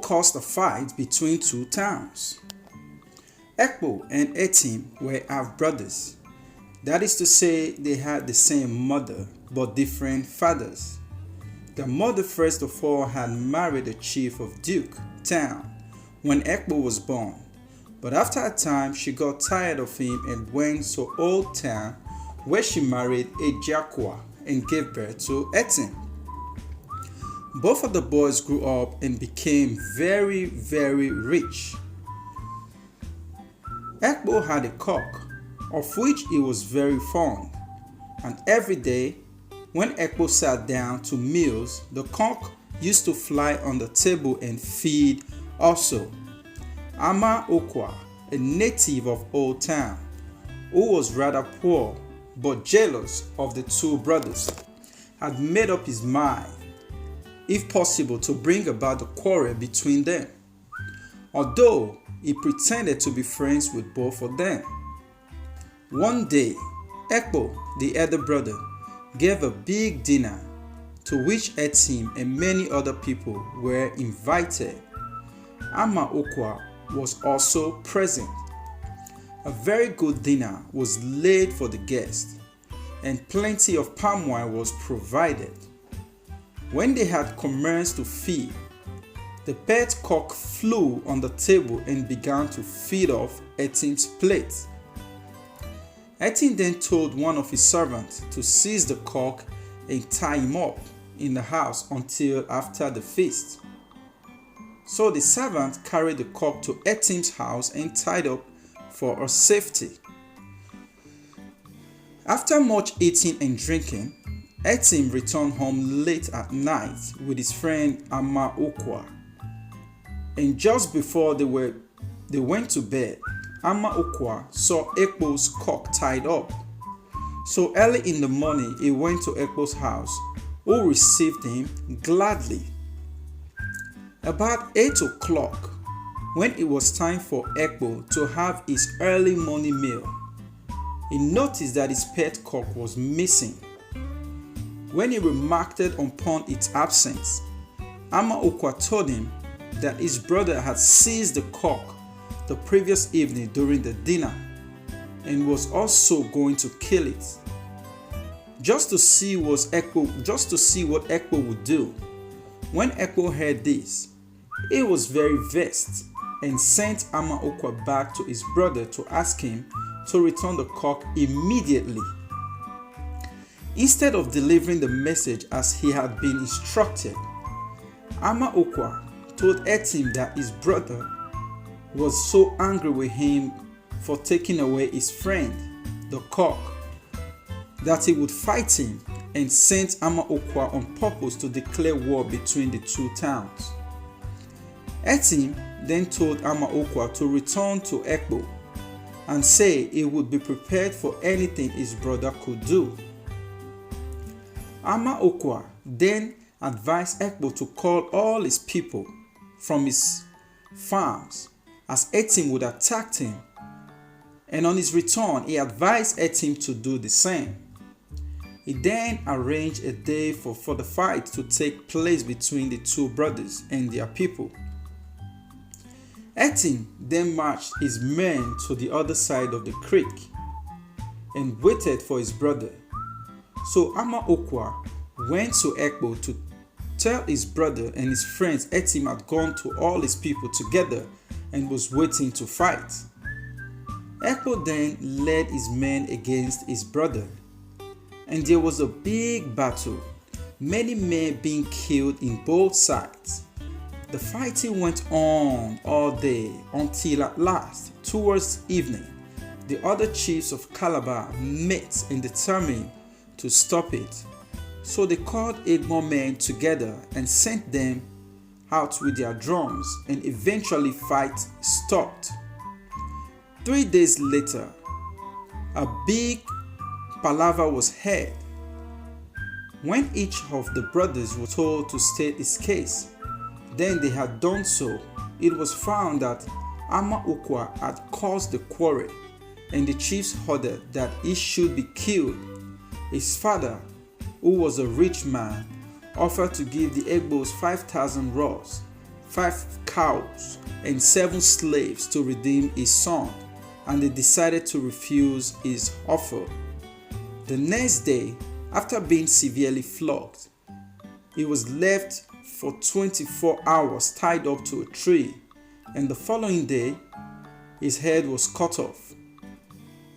caused a fight between two towns. Ekpo and Etim were half brothers. That is to say, they had the same mother but different fathers. The mother first of all had married a chief of Duke town when Ekpo was born, but after a time she got tired of him and went to Old Town, where she married Ejakwa and gave birth to Etim. Both of the boys grew up and became very, very rich. Ekpo had a cock, of which he was very fond, and every day when Ekpo sat down to meals, the cock used to fly on the table and feed also. Ama Okwa, a native of Old Town, who was rather poor but jealous of the two brothers, had made up his mind, if possible, to bring about a quarrel between them, although he pretended to be friends with both of them. One day, Ekpo, the elder brother, gave a big dinner to which Etim and many other people were invited. Ama Okwa was also present. A very good dinner was laid for the guests, and plenty of palm wine was provided. When they had commenced to feed, the pet cock flew on the table and began to feed off Etim's plate. Etim then told one of his servants to seize the cock and tie him up in the house until after the feast. So the servant carried the cock to Etim's house and tied up for her safety. After much eating and drinking, Etim returned home late at night with his friend Ama Okwa. And just before they went to bed, Ama Okwa saw Ekpo's cock tied up. So early in the morning, he went to Ekpo's house, who received him gladly. About 8 o'clock, when it was time for Ekpo to have his early morning meal, he noticed that his pet cock was missing. When he remarked upon its absence, Ama Okwa told him that his brother had seized the cock the previous evening during the dinner and was also going to kill it. Just to see what Ekpo would do. When Ekpo heard this, he was very vexed and sent Ama Okwa back to his brother to ask him to return the cock immediately. Instead of delivering the message as he had been instructed, Ama Okwa told Etim that his brother was so angry with him for taking away his friend, the cock, that he would fight him, and sent Ama Okwa on purpose to declare war between the two towns. Etim then told Ama Okwa to return to Ekpo and say he would be prepared for anything his brother could do. Ama Okwa then advised Ekpo to call all his people from his farms, as Etim would attack him, and on his return he advised Etim to do the same. He then arranged a day for the fight to take place between the two brothers and their people. Etim then marched his men to the other side of the creek and waited for his brother. So Ama Okwa went to Ekpo to tell his brother and his friends Etim had gone to all his people together and was waiting to fight. Ekpo then led his men against his brother, and there was a big battle, many men being killed in both sides. The fighting went on all day until at last, towards evening, the other chiefs of Calabar met and determined to stop it. So they called 8 more men together and sent them out with their drums, and eventually fight stopped. 3 days later, a big palaver was held. When each of the brothers was told to state his case, then they had done so, it was found that Ama Okwa had caused the quarrel, and the chiefs ordered that he should be killed. His father, who was a rich man, offered to give the Egbos 5,000 raws 5 cows, and 7 slaves to redeem his son, and they decided to refuse his offer. The next day, after being severely flogged, he was left for 24 hours tied up to a tree, and the following day, his head was cut off.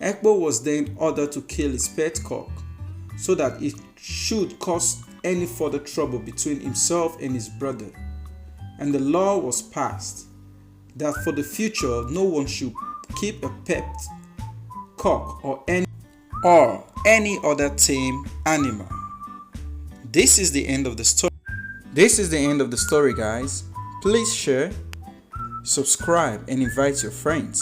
Ekpo was then ordered to kill his pet cock so that it should cause any further trouble between himself and his brother. And the law was passed that for the future no one should keep a pet cock or any other tame animal. This is the end of the story. Guys. Please share, subscribe, and invite your friends.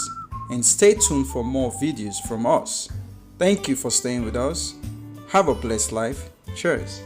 And stay tuned for more videos from us. Thank you for staying with us. Have a blessed life. Cheers.